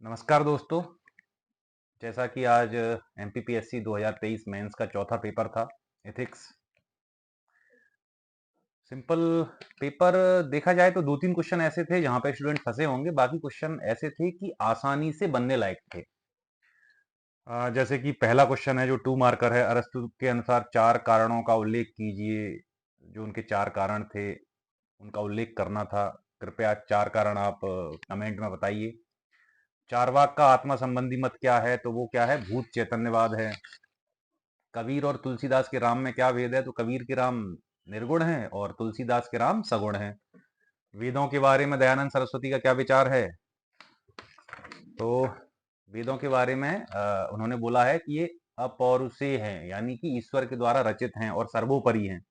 नमस्कार दोस्तों। जैसा कि आज एमपीपीएससी 2023 मेंस का चौथा पेपर था, एथिक्स। सिंपल पेपर देखा जाए तो 2-3 क्वेश्चन ऐसे थे जहां पे स्टूडेंट फंसे होंगे। बाकी क्वेश्चन ऐसे थे कि आसानी से बनने लायक थे। जैसे कि पहला क्वेश्चन है जो 2 मार्कर है। अरस्तु के अनुसार 4 कारणों का उल्लेख कीजिए। जो उनके 4 कारण थे उनका उल्लेख करना था। कृपया 4 कारण आप कमेंट में बताइए। चारवाक का आत्मा संबंधी मत क्या है? तो वो क्या है? भूत चैतन्यवाद है। कबीर और तुलसीदास के राम में क्या भेद है? तो कबीर के राम निर्गुण हैं और तुलसीदास के राम सगुण हैं। वेदों के बारे में दयानंद सरस्वती का क्या विचार है? तो वेदों के बारे में उन्होंने बोला है कि ये अपौरुषेय हैं, यानी कि ईश्वर के द्वारा रचित हैं और सर्वोपरि हैं।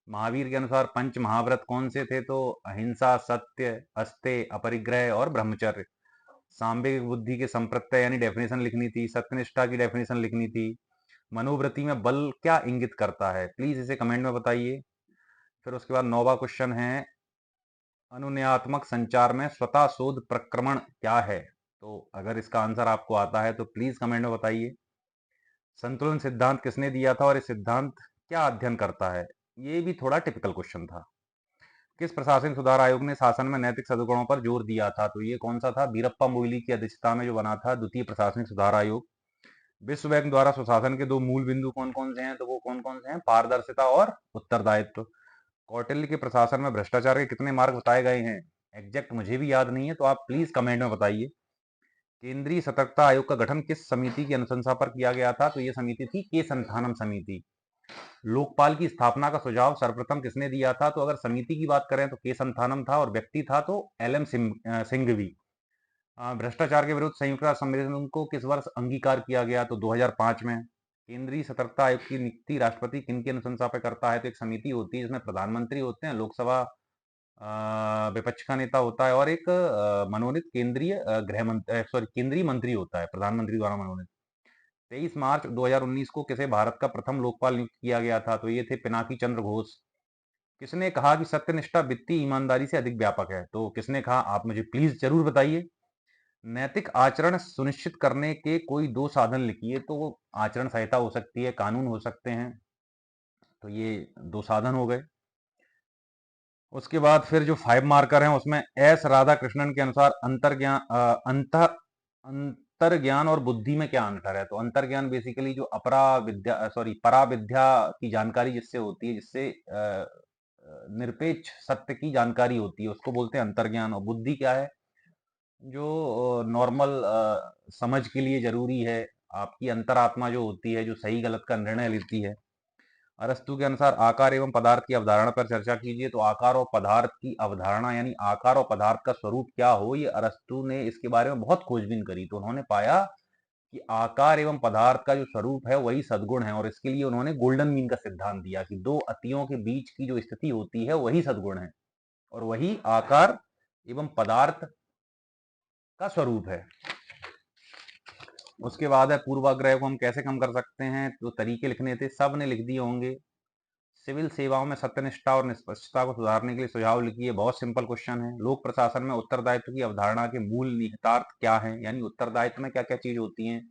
महावीर के अनुसार पंच महाव्रत कौन से थे? तो अहिंसा, सत्य, अस्तेय, अपरिग्रह और ब्रह्मचर्य। सांवेगिक बुद्धि के संप्रत्यय यानी डेफिनेशन लिखनी थी। सत्यनिष्ठा की डेफिनेशन लिखनी थी। मनोवृत्ति में बल क्या इंगित करता है? प्लीज इसे कमेंट में बताइए। फिर उसके बाद 9वां क्वेश्चन है, अनुनयात्मक संचार में स्वतः शोध प्रक्रमण क्या है? तो अगर इसका आंसर आपको आता है तो प्लीज कमेंट में बताइए। संतुलन सिद्धांत किसने दिया था और ये सिद्धांत क्या अध्ययन करता है? ये भी थोड़ा टिपिकल क्वेश्चन था। किस प्रशासनिक सुधार आयोग ने शासन में नैतिक सद्गुणों पर जोर दिया था? तो ये कौन सा था? बीरप्पा मोइली की अध्यक्षता में जो बना था द्वितीय प्रशासनिक सुधार आयोग। विश्व बैंक द्वारा सुशासन के 2 मूल बिंदु कौन कौन से हैं? तो वो कौन कौन से हैं? पारदर्शिता और उत्तरदायित्व। कौटिल्य के प्रशासन में भ्रष्टाचार के कितने मार्ग बताए गए हैं? एग्जैक्ट मुझे भी याद नहीं है, तो आप प्लीज कमेंट में बताइए। केंद्रीय सतर्कता आयोग का गठन किस समिति की अनुशंसा पर किया गया था? तो ये समिति थी के संथानम समिति। लोकपाल की स्थापना का सुझाव सर्वप्रथम किसने दिया था? तो अगर समिति की बात करें तो के संथानम था और व्यक्ति था तो एल एम सिंघवी। भ्रष्टाचार के विरुद्ध संयुक्त राष्ट्र सम्मेलन को किस वर्ष अंगीकार किया गया? तो 2005 में। केंद्रीय सतर्कता आयोग की नियुक्ति राष्ट्रपति किन की अनुशंसा पर करता है? तो एक समिति होती है जिसमें प्रधानमंत्री होते हैं, लोकसभा विपक्ष का नेता होता है और एक मनोनीत केंद्रीय गृह मंत्री, सॉरी, केंद्रीय मंत्री होता है, प्रधानमंत्री द्वारा मनोनीत। 23 मार्च 2019 को किसे भारत का प्रथम लोकपाल नियुक्त किया गया था? तो ये थे पिनाकी चंद्र घोष। किसने कहा कि सत्यनिष्ठा वित्तीय ईमानदारी से अधिक व्यापक है? तो किसने कहा, आप मुझे प्लीज जरूर बताइए। नैतिक आचरण सुनिश्चित करने के कोई 2 साधन लिखिए। तो वो आचरण संहिता हो सकती है, कानून हो सकते हैं। तो ये 2 साधन हो गए। उसके बाद फिर जो 5 मार्कर हैं उसमें एस राधाकृष्णन के अनुसार अंतर्ज्ञान और बुद्धि में क्या अंतर है? तो अंतर्ज्ञान बेसिकली जो परा विद्या की जानकारी जिससे होती है, जिससे निरपेक्ष सत्य की जानकारी होती है, उसको बोलते हैं अंतर्ज्ञान। और बुद्धि क्या है? जो नॉर्मल समझ के लिए जरूरी है। आपकी अंतरात्मा जो होती है, जो सही गलत का निर्णय लेती है। अरस्तु के अनुसार आकार एवं पदार्थ की अवधारणा पर चर्चा कीजिए। तो आकार और पदार्थ की अवधारणा यानी आकार और पदार्थ का स्वरूप क्या हो, ये अरस्तु ने इसके बारे में बहुत खोजबीन करी। तो उन्होंने पाया कि आकार एवं पदार्थ का जो स्वरूप है वही सद्गुण है, और इसके लिए उन्होंने गोल्डन मीन का सिद्धांत दिया कि 2 अतियों के बीच की जो स्थिति होती है वही सद्गुण है और वही आकार एवं पदार्थ का स्वरूप है। उसके बाद है पूर्वाग्रह को हम कैसे कम कर सकते हैं? तो तरीके लिखने थे, सब ने लिख दिए होंगे। सिविल सेवाओं में सत्यनिष्ठा और निष्पक्षता को सुधारने के लिए सुझाव लिखिए। बहुत सिंपल क्वेश्चन है। लोक प्रशासन में उत्तरदायित्व की अवधारणा के मूल निहितार्थ क्या है? यानी उत्तरदायित्व में क्या क्या चीज होती हैं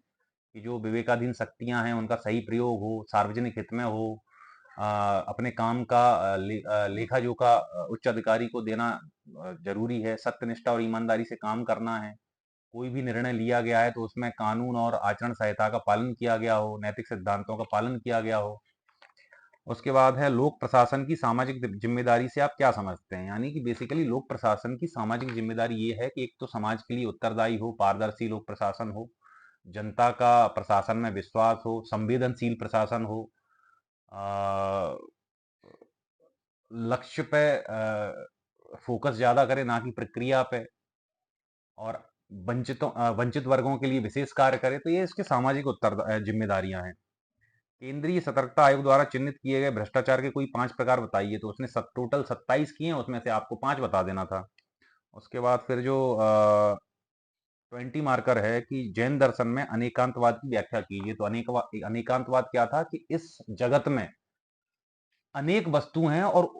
कि जो विवेकाधीन शक्तियां हैं उनका सही प्रयोग हो, सार्वजनिक हित में हो, अपने काम का लेखा जोखा उच्च अधिकारी को देना जरूरी है, सत्यनिष्ठा और ईमानदारी से काम करना है, कोई भी निर्णय लिया गया है तो उसमें कानून और आचरण संहिता का पालन किया गया हो, नैतिक सिद्धांतों का पालन किया गया हो। उसके बाद है लोक प्रशासन की सामाजिक जिम्मेदारी से आप क्या समझते हैं? यानी कि बेसिकली लोक प्रशासन की सामाजिक जिम्मेदारी ये है कि एक तो समाज के लिए उत्तरदायी हो, पारदर्शी लोक प्रशासन हो, जनता का प्रशासन में विश्वास हो, संवेदनशील प्रशासन हो, अ, लक्ष्य पे फोकस ज्यादा करे ना कि प्रक्रिया पे, और वंचित वर्गों के लिए विशेष कार्य करे। तो ये इसके सामाजिक उत्तर जिम्मेदारियां हैं। केंद्रीय सतर्कता आयोग द्वारा चिन्हित किए गए भ्रष्टाचार के कोई 5 प्रकार बताइए। तो उसने टोटल 27 किए हैं, उसमें से आपको 5 बता देना था। उसके बाद फिर जो 20 मार्कर है कि जैन दर्शन में अनेकांतवाद की व्याख्या कीजिए। तो अनेकांतवाद क्या था कि इस जगत में अनेक वस्तु हैं और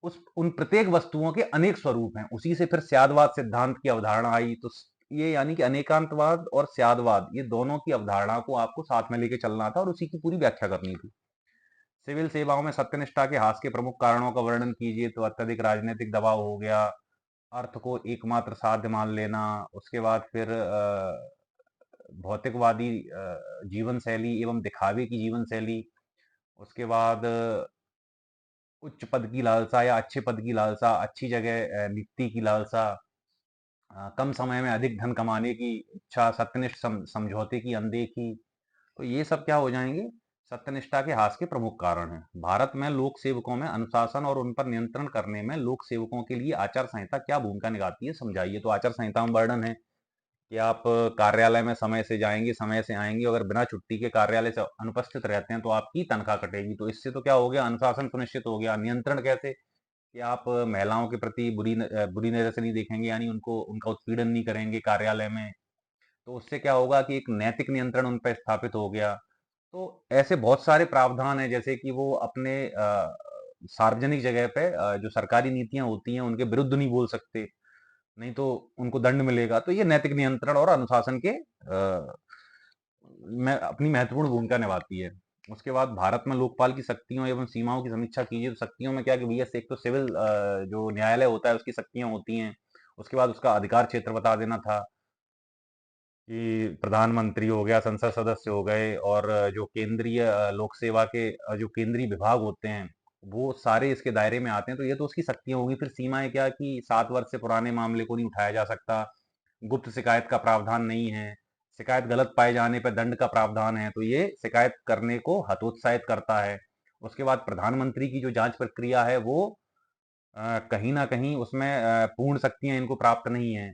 उन प्रत्येक वस्तुओं के अनेक स्वरूप हैं। उसी से फिर स्यादवाद सिद्धांत की अवधारणा आई। तो ये यानी कि अनेकांतवाद और स्यादवाद, ये दोनों की अवधारणा को आपको साथ में लेके चलना था और उसी की पूरी व्याख्या करनी थी। सिविल सेवाओं में सत्यनिष्ठा के ह्रास के प्रमुख कारणों का वर्णन कीजिए। तो अत्यधिक राजनीतिक दबाव हो गया, अर्थ को एकमात्र साध्य मान लेना, उसके बाद फिर भौतिकवादी जीवन शैली एवं दिखावे की जीवन शैली, उसके बाद उच्च पद की लालसा या अच्छे पद की लालसा, अच्छी जगह नियुक्ति की लालसा, कम समय में अधिक धन कमाने की इच्छा, सत्यनिष्ठ समझौते की अनदेखी। तो ये सब क्या हो जाएंगे, सत्यनिष्ठा के ह्रास के प्रमुख कारण हैं। भारत में लोक सेवकों में अनुशासन और उन पर नियंत्रण करने में लोक सेवकों के लिए आचार संहिता क्या भूमिका निभाती है, समझाइए। तो आचार संहिता में वर्णन है कि आप कार्यालय में समय से जाएंगे, समय से आएंगे, अगर बिना छुट्टी के कार्यालय से अनुपस्थित रहते हैं तो आपकी तनख्वाह कटेगी। तो इससे तो क्या हो गया, अनुशासन सुनिश्चित हो गया। नियंत्रण कैसे, कि आप महिलाओं के प्रति बुरी नजर से नहीं देखेंगे, यानी उनको उनका उत्पीड़न नहीं करेंगे कार्यालय में। तो उससे क्या होगा कि एक नैतिक नियंत्रण उन पर स्थापित हो गया। तो ऐसे बहुत सारे प्रावधान हैं, जैसे कि वो अपने सार्वजनिक जगह पे जो सरकारी नीतियां होती हैं उनके विरुद्ध नहीं बोल सकते, नहीं तो उनको दंड मिलेगा। तो ये नैतिक नियंत्रण और अनुशासन के में अपनी महत्वपूर्ण भूमिका निभाती है। उसके बाद भारत में लोकपाल की शक्तियों एवं सीमाओं की समीक्षा कीजिए। तो शक्तियों में क्या कि भैया, एक तो सिविल जो न्यायालय होता है उसकी शक्तियां होती हैं, उसके बाद उसका अधिकार क्षेत्र बता देना था कि प्रधानमंत्री हो गया, संसद सदस्य हो गए, और जो केंद्रीय लोक सेवा के जो केंद्रीय विभाग होते हैं वो सारे इसके दायरे में आते हैं। तो ये तो उसकी शक्तियां होगी। फिर सीमाएं क्या कि 7 वर्ष से पुराने मामले को नहीं उठाया जा सकता, गुप्त शिकायत का प्रावधान नहीं है, शिकायत गलत पाए जाने पर दंड का प्रावधान है, तो ये शिकायत करने को हतोत्साहित करता है। उसके बाद प्रधानमंत्री की जो जांच प्रक्रिया है वो कहीं ना कहीं उसमें पूर्ण शक्तियां इनको प्राप्त नहीं है।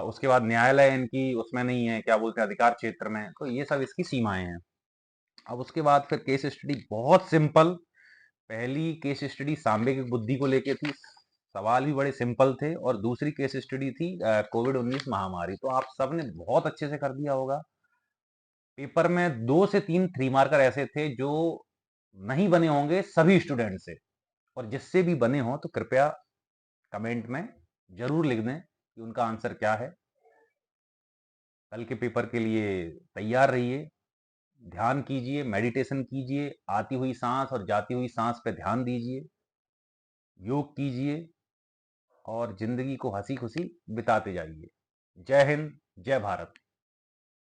उसके बाद न्यायालय इनकी उसमें नहीं है, क्या बोलते हैं, अधिकार क्षेत्र में। तो ये सब इसकी सीमाएं हैं। अब उसके बाद फिर केस स्टडी बहुत सिंपल। पहली केस स्टडी सांवेगिक बुद्धि को लेके थी, सवाल भी बड़े सिंपल थे, और दूसरी केस स्टडी थी कोविड 19 महामारी। तो आप सबने बहुत अच्छे से कर दिया होगा। पेपर में 2 से 3 3 मार्कर ऐसे थे जो नहीं बने होंगे सभी स्टूडेंट से, और जिससे भी बने हों तो कृपया कमेंट में जरूर लिख दें कि उनका आंसर क्या है। कल के पेपर के लिए तैयार रहिए, ध्यान कीजिए, मेडिटेशन कीजिए, आती हुई सांस और जाती हुई सांस पे ध्यान दीजिए, योग कीजिए, और जिंदगी को हंसी खुशी बिताते जाइए। जय हिंद, जय भारत।